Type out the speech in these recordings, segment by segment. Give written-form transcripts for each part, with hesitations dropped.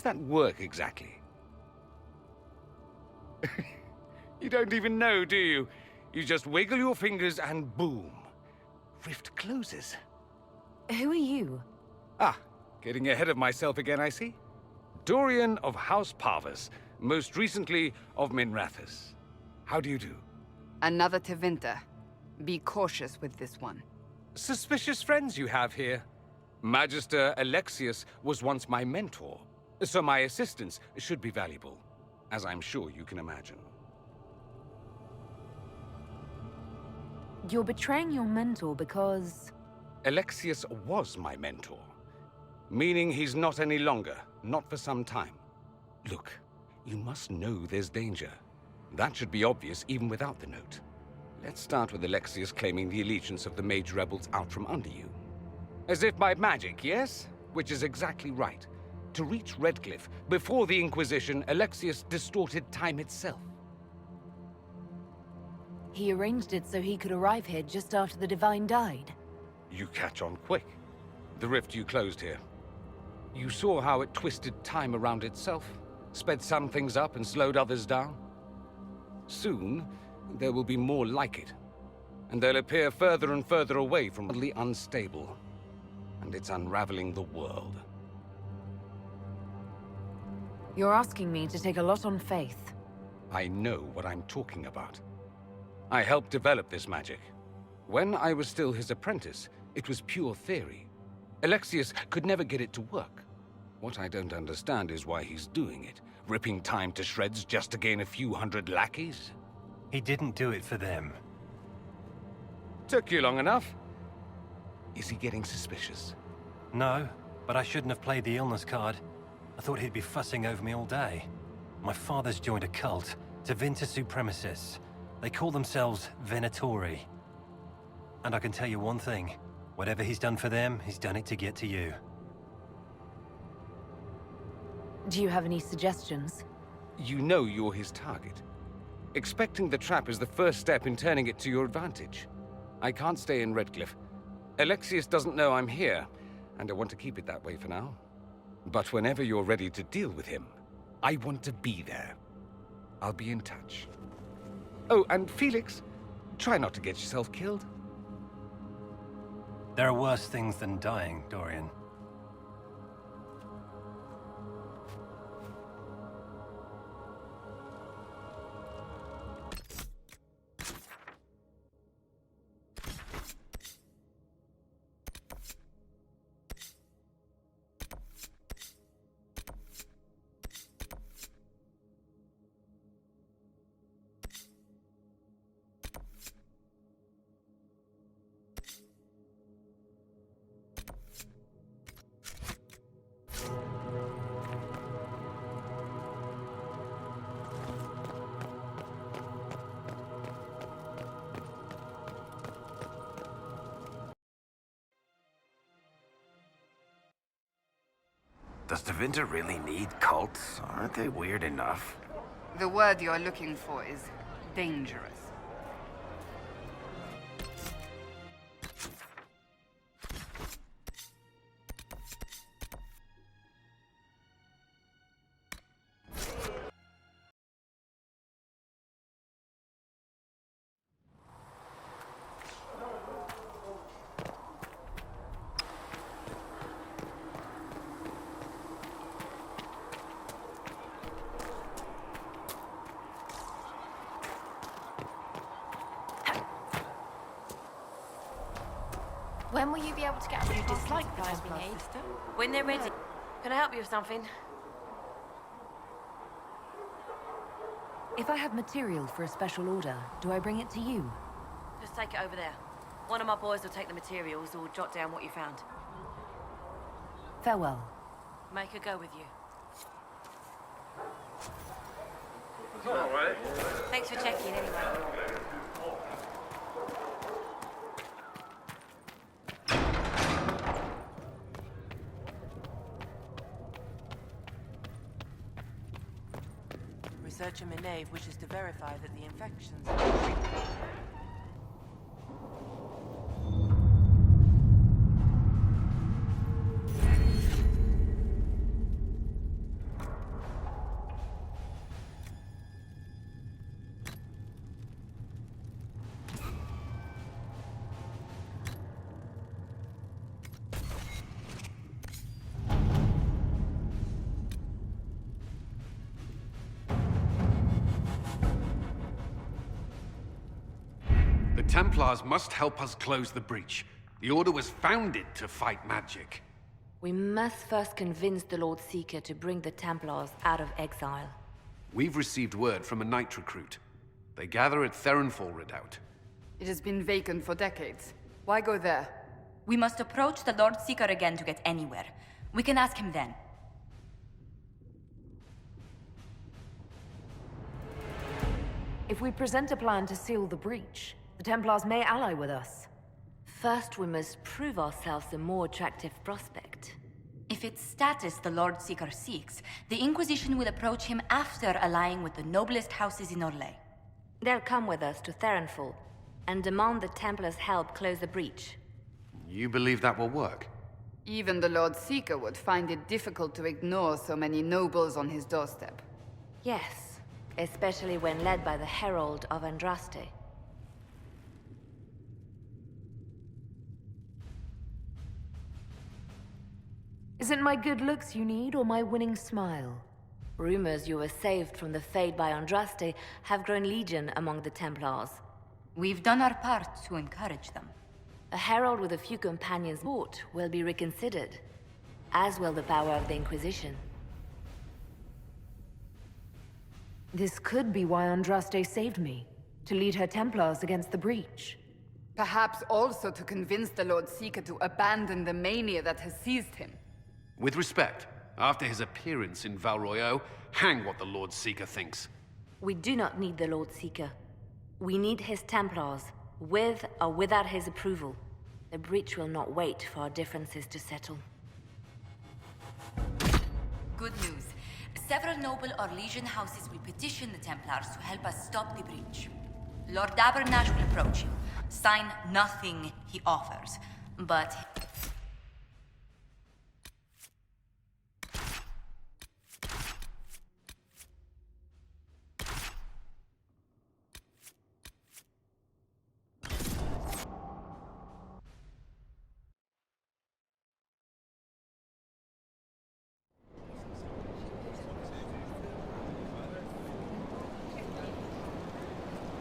that work exactly? You don't even know, do you? You just wiggle your fingers and boom. Rift closes. Who are you? Ah, getting ahead of myself again, I see. Dorian of House Parvus, most recently of Minrathous. How do you do? Another Tevinter. Be cautious with this one. Suspicious friends you have here. Magister Alexius was once my mentor, so my assistance should be valuable, as I'm sure you can imagine. You're betraying your mentor because... Alexius was my mentor, meaning he's not any longer, not for some time. Look, you must know there's danger. That should be obvious even without the note. Let's start with Alexius claiming the allegiance of the mage rebels out from under you. As if by magic, yes? Which is exactly right. To reach Redcliffe, before the Inquisition, Alexius distorted time itself. He arranged it so he could arrive here just after the Divine died. You catch on quick. The rift you closed here. You saw how it twisted time around itself, sped some things up and slowed others down. Soon, there will be more like it, and they'll appear further and further away from the unstable, and it's unraveling the world. You're asking me to take a lot on faith. I know what I'm talking about. I helped develop this magic. When I was still his apprentice, it was pure theory. Alexius could never get it to work. What I don't understand is why he's doing it, ripping time to shreds just to gain a few hundred lackeys. He didn't do it for them. Took you long enough. Is he getting suspicious? No, but I shouldn't have played the illness card. I thought he'd be fussing over me all day. My father's joined a cult, Tevinter Supremacists. They call themselves Venatori. And I can tell you one thing. Whatever he's done for them, he's done it to get to you. Do you have any suggestions? You know you're his target. Expecting the trap is the first step in turning it to your advantage. I can't stay in Redcliffe. Alexius doesn't know I'm here, and I want to keep it that way for now. But whenever you're ready to deal with him, I want to be there. I'll be in touch. Oh, and Felix, try not to get yourself killed. There are worse things than dying, Dorian. Does Tevinter really need cults? Aren't they weird enough? The word you're looking for is dangerous. When will you be able to get us the dislike prize we need? When they're ready. Can I help you with something? If I have material for a special order, do I bring it to you? Just take it over there. One of my boys will take the materials or jot down what you found. Farewell. Make her go with you. Thanks for checking anyway. Researcher Minave wishes to verify that the infections... Templars must help us close the breach. The Order was founded to fight magic. We must first convince the Lord Seeker to bring the Templars out of exile. We've received word from a knight recruit. They gather at Theronfall Redoubt. It has been vacant for decades. Why go there? We must approach the Lord Seeker again to get anywhere. We can ask him then. If we present a plan to seal the breach, the Templars may ally with us. First, we must prove ourselves a more attractive prospect. If it's status the Lord Seeker seeks, the Inquisition will approach him after allying with the noblest houses in Orlais. They'll come with us to Theronfall and demand the Templars' help close the breach. You believe that will work? Even the Lord Seeker would find it difficult to ignore so many nobles on his doorstep. Yes, especially when led by the Herald of Andraste. Is it my good looks you need, or my winning smile? Rumors you were saved from the fate by Andraste have grown legion among the Templars. We've done our part to encourage them. A herald with a few companions bought will be reconsidered, as will the power of the Inquisition. This could be why Andraste saved me, to lead her Templars against the breach. Perhaps also to convince the Lord Seeker to abandon the mania that has seized him. With respect, after his appearance in Val Royeaux, hang what the Lord Seeker thinks. We do not need the Lord Seeker. We need his Templars, with or without his approval. The breach will not wait for our differences to settle. Good news. Several noble Orlesian houses will petition the Templars to help us stop the breach. Lord Abernash will approach you. Sign nothing he offers, but...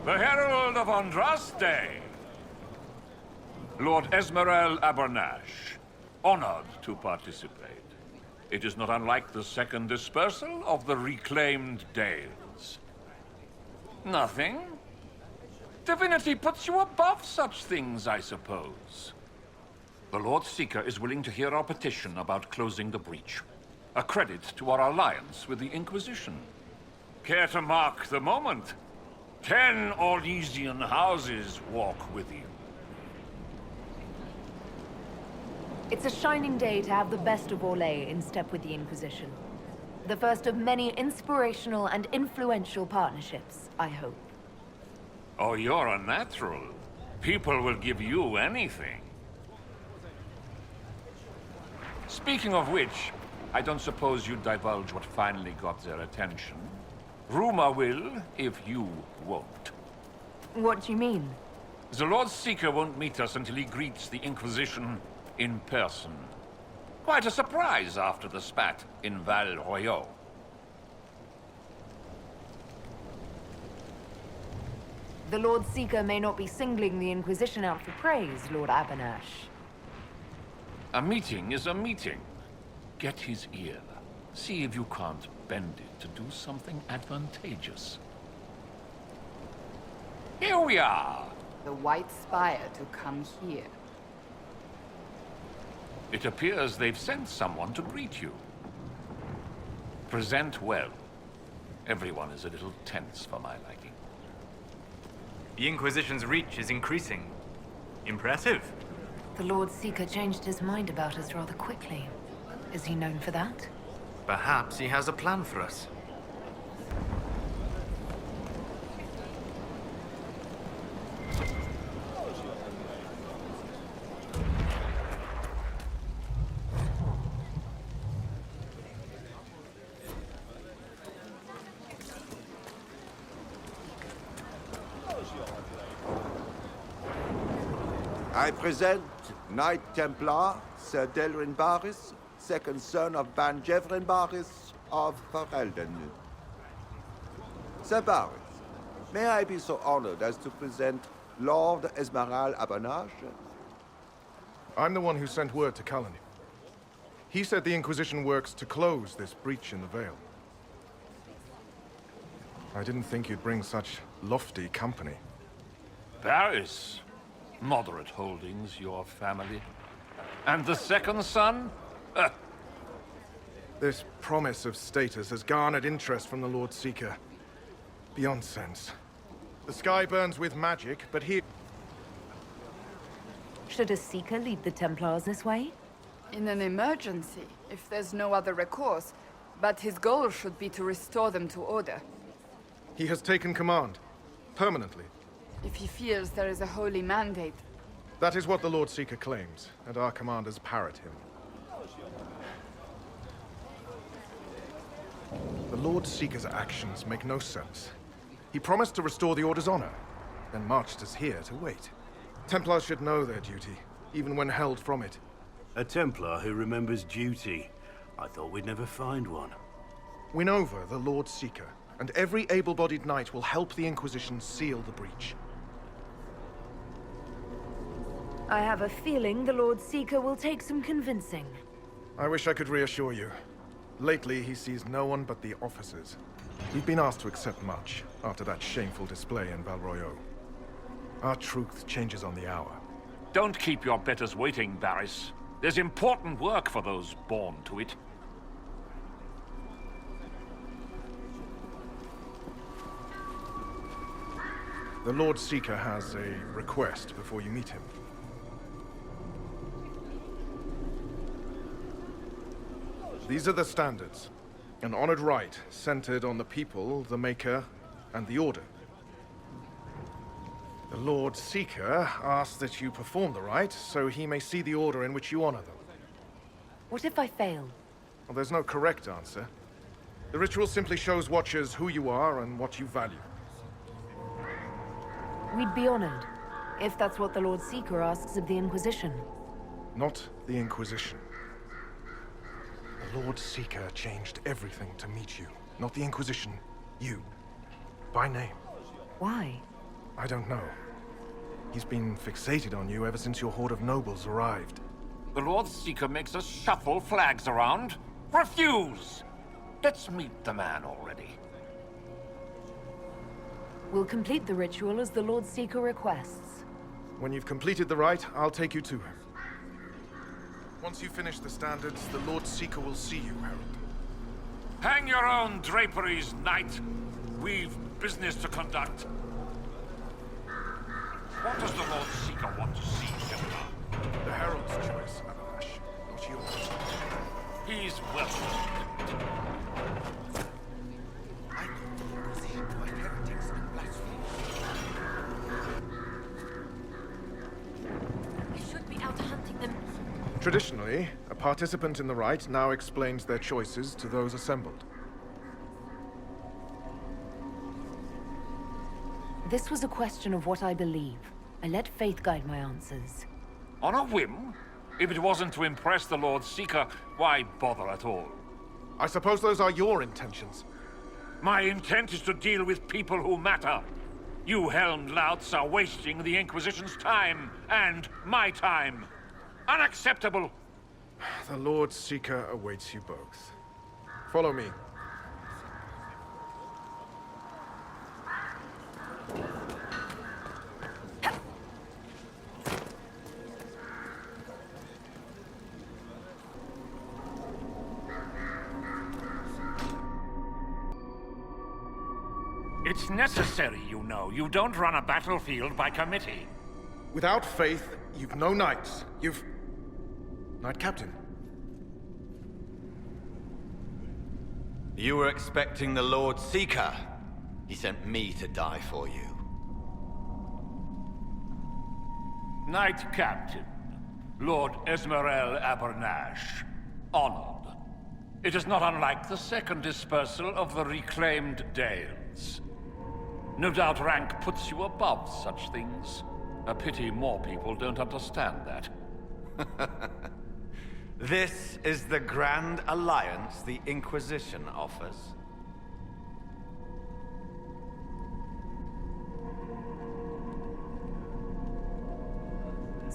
The Herald of Andraste! Lord Esmerel Abernash, honored to participate. It is not unlike the second dispersal of the reclaimed Dales. Nothing? Divinity puts you above such things, I suppose. The Lord Seeker is willing to hear our petition about closing the breach. A credit to our alliance with the Inquisition. Care to mark the moment? 10 Orlesian houses walk with you. It's a shining day to have the best of Orlais in step with the Inquisition. The first of many inspirational and influential partnerships, I hope. Oh, you're a natural. People will give you anything. Speaking of which, I don't suppose you'd divulge what finally got their attention. Rumor will, if you won't. What do you mean? The Lord Seeker won't meet us until he greets the Inquisition in person. Quite a surprise after the spat in Val Royeaux. The Lord Seeker may not be singling the Inquisition out for praise, Lord Abernash. A meeting is a meeting. Get his ear. See if you can't bend it to do something advantageous. Here we are. The White Spire to come here. It appears they've sent someone to greet you. Present well. Everyone is a little tense for my liking. The Inquisition's reach is increasing. Impressive. The Lord Seeker changed his mind about us rather quickly. Is he known for that? Perhaps he has a plan for us. I present Knight Templar, Sir Delrin Barris, second son of Ban Jevrin Barris of Ferelden. Sir Barris, may I be so honored as to present Lord Esmeralda Abernage? I'm the one who sent word to Cullen. He said the Inquisition works to close this breach in the Veil. I didn't think you'd bring such lofty company. Paris. Moderate holdings, your family. And the second son? This promise of status has garnered interest from the Lord Seeker. Beyond sense. The sky burns with magic, but he... Should a Seeker lead the Templars this way? In an emergency, if there's no other recourse. But his goal should be to restore them to order. He has taken command. Permanently. If he feels there is a holy mandate. That is what the Lord Seeker claims, and our commanders parrot him. The Lord Seeker's actions make no sense. He promised to restore the Order's honor, then marched us here to wait. Templars should know their duty, even when held from it. A Templar who remembers duty. I thought we'd never find one. Win over the Lord Seeker, and every able-bodied knight will help the Inquisition seal the breach. I have a feeling the Lord Seeker will take some convincing. I wish I could reassure you. Lately, he sees no one but the officers. We've been asked to accept much, after that shameful display in Valroyo. Our truth changes on the hour. Don't keep your betters waiting, Barris. There's important work for those born to it. The Lord Seeker has a request before you meet him. These are the standards. An honored right, centered on the people, the Maker, and the Order. The Lord Seeker asks that you perform the rite, so he may see the order in which you honor them. What if I fail? Well, there's no correct answer. The ritual simply shows Watchers who you are and what you value. We'd be honored, if that's what the Lord Seeker asks of the Inquisition. Not the Inquisition. The Lord Seeker changed everything to meet you. Not the Inquisition. You. By name. Why? I don't know. He's been fixated on you ever since your horde of nobles arrived. The Lord Seeker makes us shuffle flags around. Refuse! Let's meet the man already. We'll complete the ritual as the Lord Seeker requests. When you've completed the rite, I'll take you to him. Once you finish the standards, the Lord Seeker will see you, Herald. Hang your own draperies, knight. We've business to conduct. What does the Lord Seeker want to see, Templar? The Herald's choice, Abernage, not yours. He's welcome. I put the Inquisition to heretics and blasphemers. We should be out hunting them. Traditionally, a participant in the rite now explains their choices to those assembled. This was a question of what I believe. I let faith guide my answers. On a whim? If it wasn't to impress the Lord Seeker, why bother at all? I suppose those are your intentions. My intent is to deal with people who matter. You helmed louts are wasting the Inquisition's time, and my time. Unacceptable! The Lord Seeker awaits you both. Follow me. It's necessary, you know. You don't run a battlefield by committee. Without faith, you've no knights. You've... Knight Captain. You were expecting the Lord Seeker. He sent me to die for you. Knight Captain, Lord Esmeralda Abernage. Honored. It is not unlike the second dispersal of the reclaimed Dales. No doubt rank puts you above such things. A pity more people don't understand that. This is the grand alliance the Inquisition offers.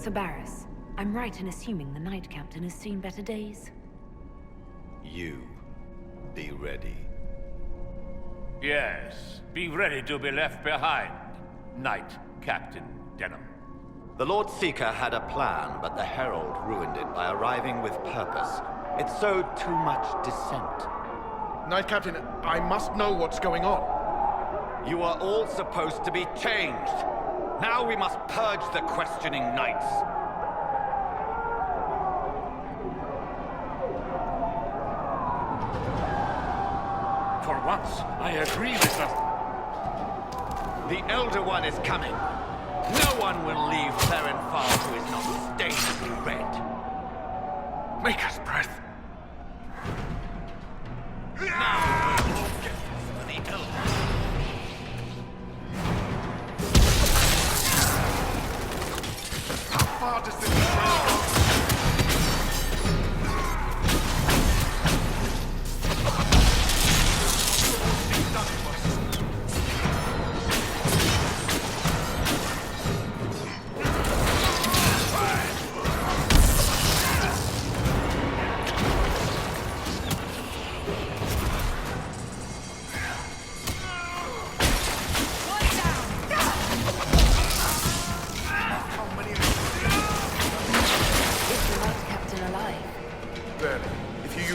Sabaris, I'm right in assuming the Knight Captain has seen better days? You be ready. Yes, be ready to be left behind, Knight Captain Denham. The Lord Seeker had a plan, but the Herald ruined it by arriving with purpose. It sowed too much dissent. Knight Captain, I must know what's going on. You are all supposed to be changed. Now we must purge the questioning knights. For once, I agree with them. The Elder One is coming. No one will leave Therenfar who is not stained red. Make us breath. Now, for the Elder. How far does this trail go?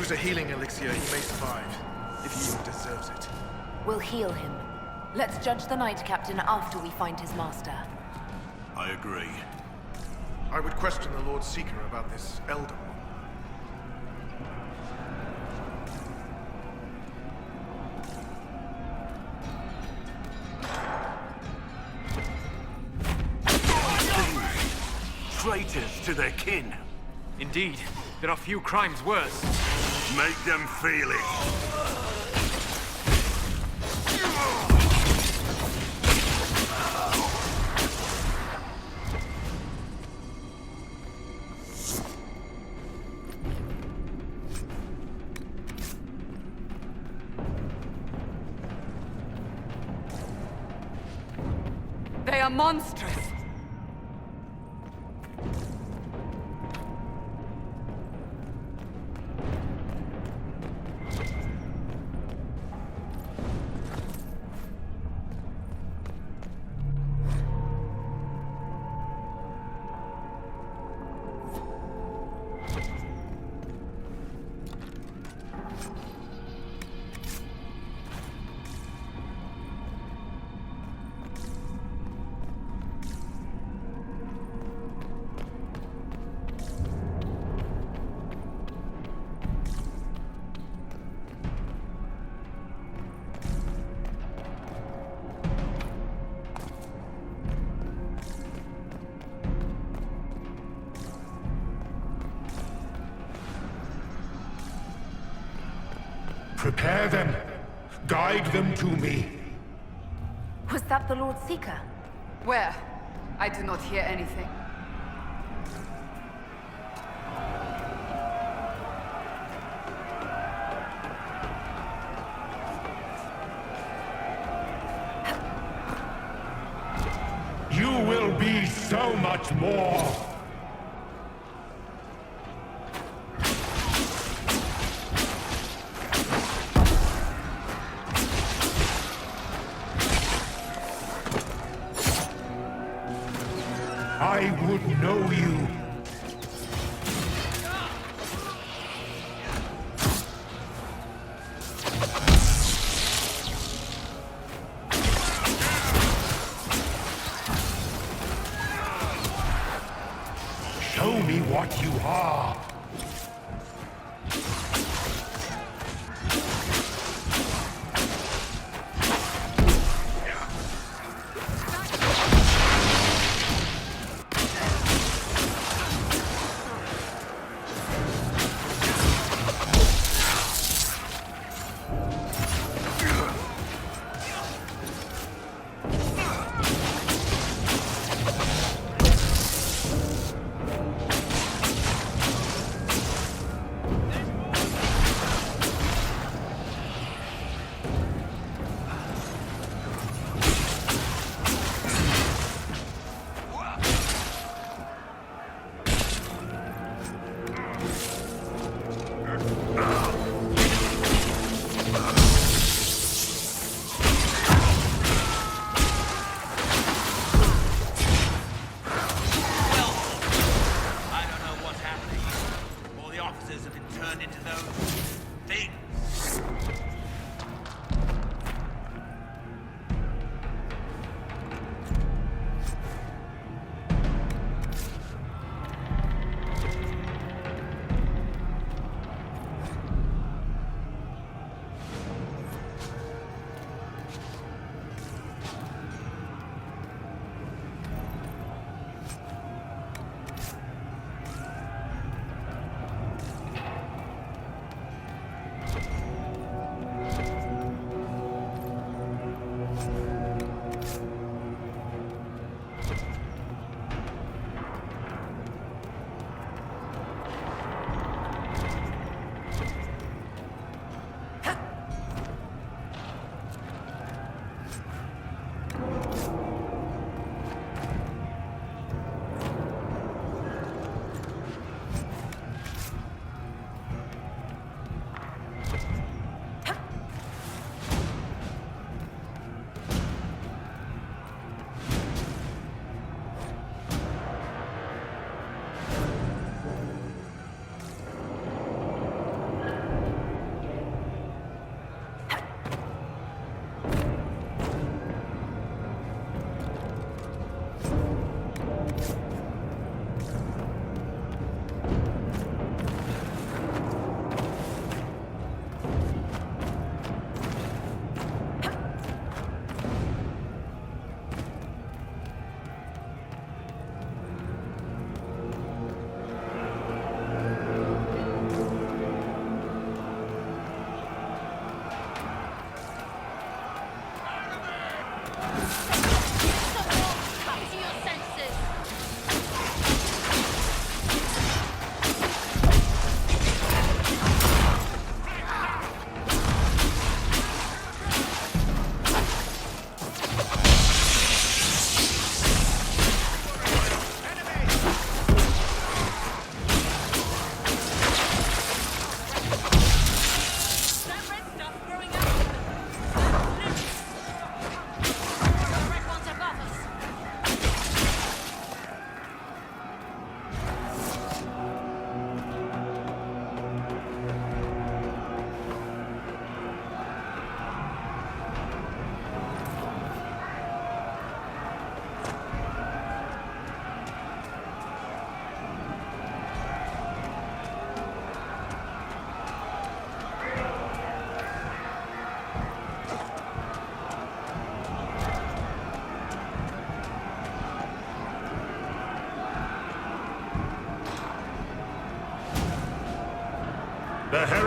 A healing elixir, he may survive, if he even deserves it. We'll heal him. Let's judge the Knight Captain after we find his master. I agree. I would question the Lord Seeker about this Elder One. Traitors to their kin. Indeed, there are few crimes worse. Make them feel it. They are monstrous. Prepare them. Guide them to me. Was that the Lord Seeker? Where? I do not hear anything. You will be so much more. I would know you. Show me what you are.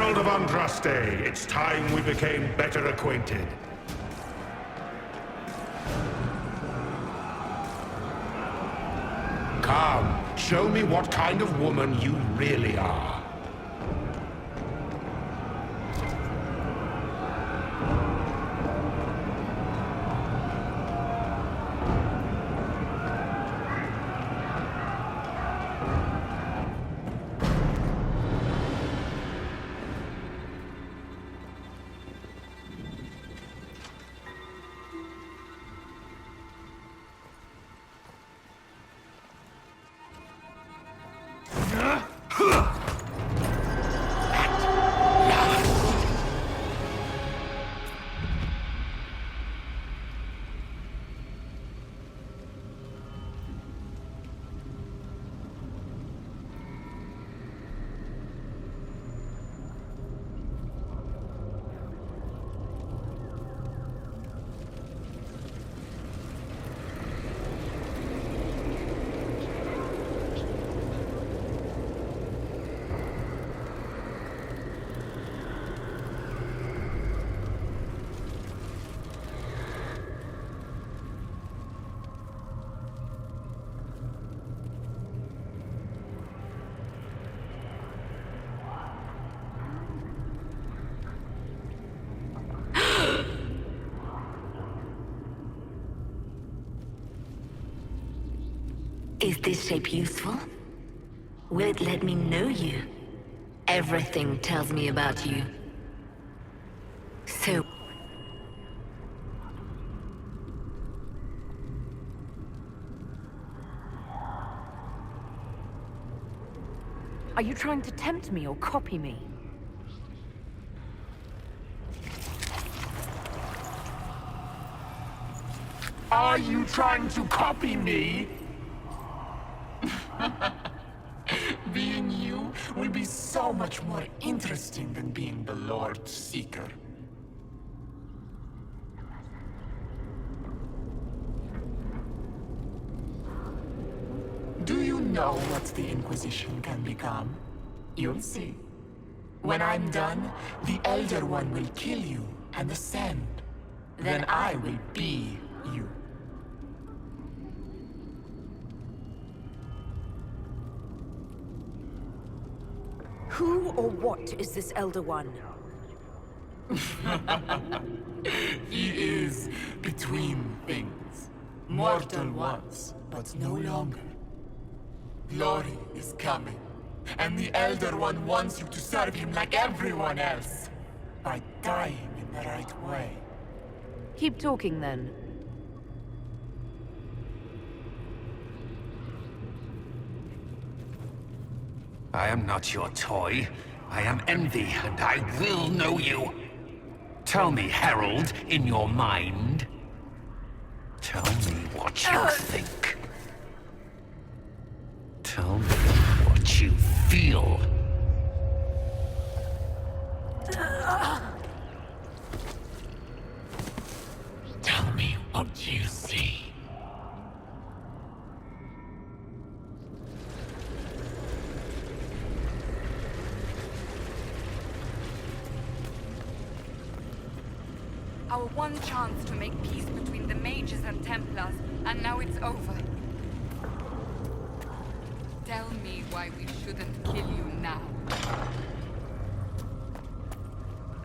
Herald of Andraste, it's time we became better acquainted. Come, show me what kind of woman you really are. Is this shape useful? Will it let me know you? Everything tells me about you. So... Are you trying to tempt me or copy me? Are you trying to copy me? Being you will be so much more interesting than being the Lord Seeker. Do you know what the Inquisition can become? You'll see. When I'm done, the Elder One will kill you and ascend. Then I will be you. Who or what is this Elder One? He is between things. Mortal once, but no longer. Glory is coming, and the Elder One wants you to serve him like everyone else, by dying in the right way. Keep talking then. I am not your toy. I am Envy, and I will know you. Tell me, Herald, in your mind. Tell me what you think. Tell me what you feel. Tell me what you see. Our one chance to make peace between the mages and Templars, and now it's over. Tell me why we shouldn't kill you now.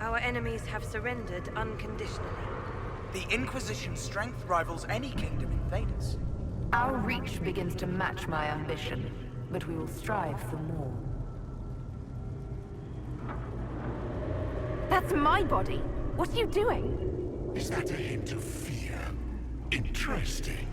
Our enemies have surrendered unconditionally. The Inquisition's strength rivals any kingdom in Thedas. Our reach begins to match my ambition, but we will strive for more. That's my body! What are you doing? Is that a hint of fear? Interesting.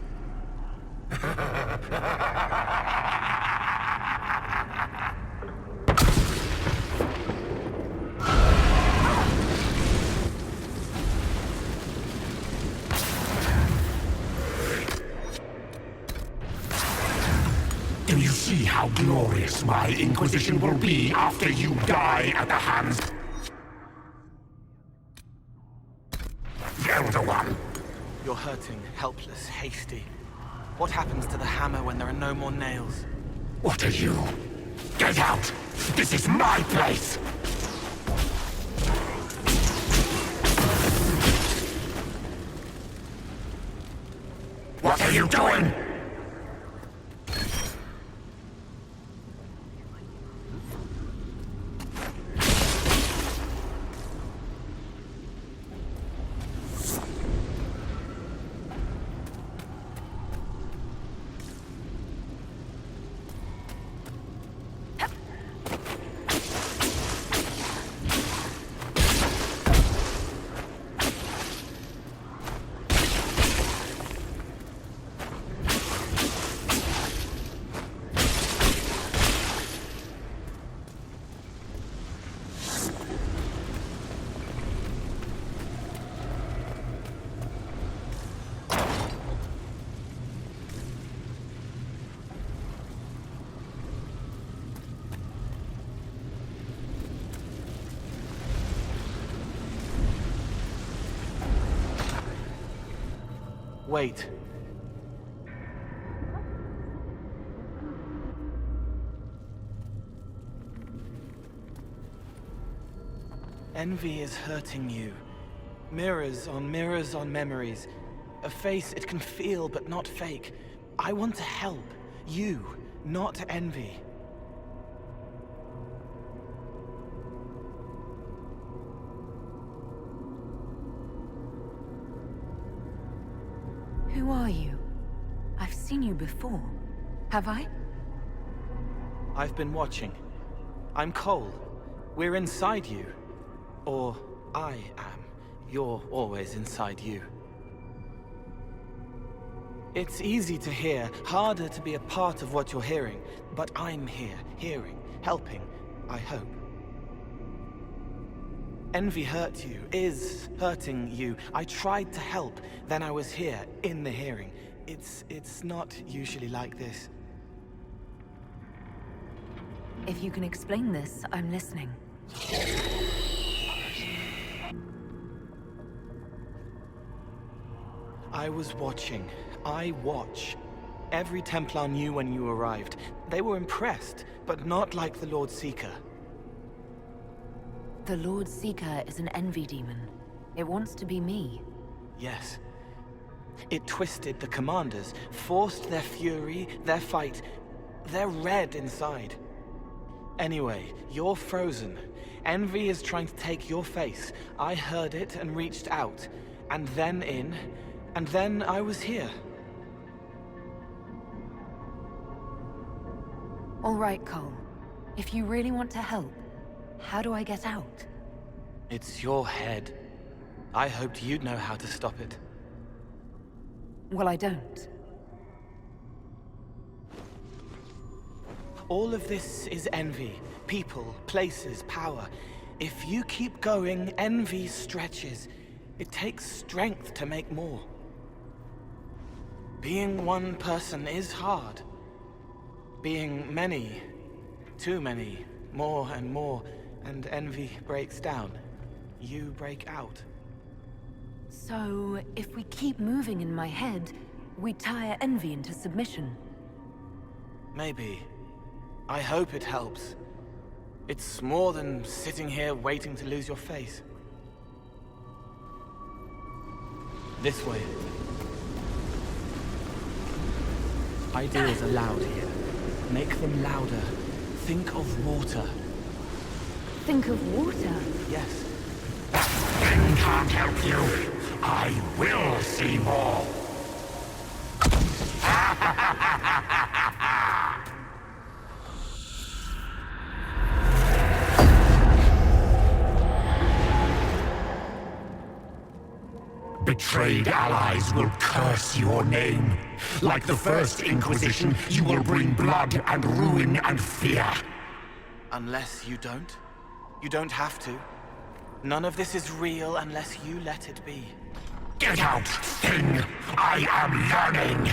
Do you see how glorious my Inquisition will be after you die at the hands of the Elder One? You're hurting, helpless, hasty. What happens to the hammer when there are no more nails? What are you? Get out! This is my place! What are you doing? Wait. Envy is hurting you. Mirrors on memories. A face it can feel but not fake. I want to help. You, not envy. Who are you? I've seen you before. Have I? I've been watching. I'm Cole. We're inside you. Or I am. You're always inside you. It's easy to hear, harder to be a part of what you're hearing. But I'm here, hearing, helping, I hope. Envy hurt you, is hurting you. I tried to help, then I was here, in the hearing. It's not usually like this. If you can explain this, I'm listening. I was watching. I watch. Every Templar knew when you arrived. They were impressed, but not like the Lord Seeker. The Lord Seeker is an envy demon. It wants to be me. Yes. It twisted the commanders, forced their fury, their fight. They're red inside. Anyway, you're frozen. Envy is trying to take your face. I heard it and reached out. And then in. And then I was here. All right, Cole. If you really want to help, how do I get out? It's your head. I hoped you'd know how to stop it. Well, I don't. All of this is envy. People, places, power. If you keep going, envy stretches. It takes strength to make more. Being one person is hard. Being many, too many, more and more, and envy breaks down. You break out. So, if we keep moving in my head, we tire envy into submission. Maybe. I hope it helps. It's more than sitting here waiting to lose your face. This way. Ideas are loud here. Make them louder. Think of water. Think of water? Yes. That thing can't help you. I will see more. Betrayed allies will curse your name. Like the first Inquisition, you will bring blood and ruin and fear. Unless you don't. You don't have to. None of this is real unless you let it be. Get out, thing! I am learning!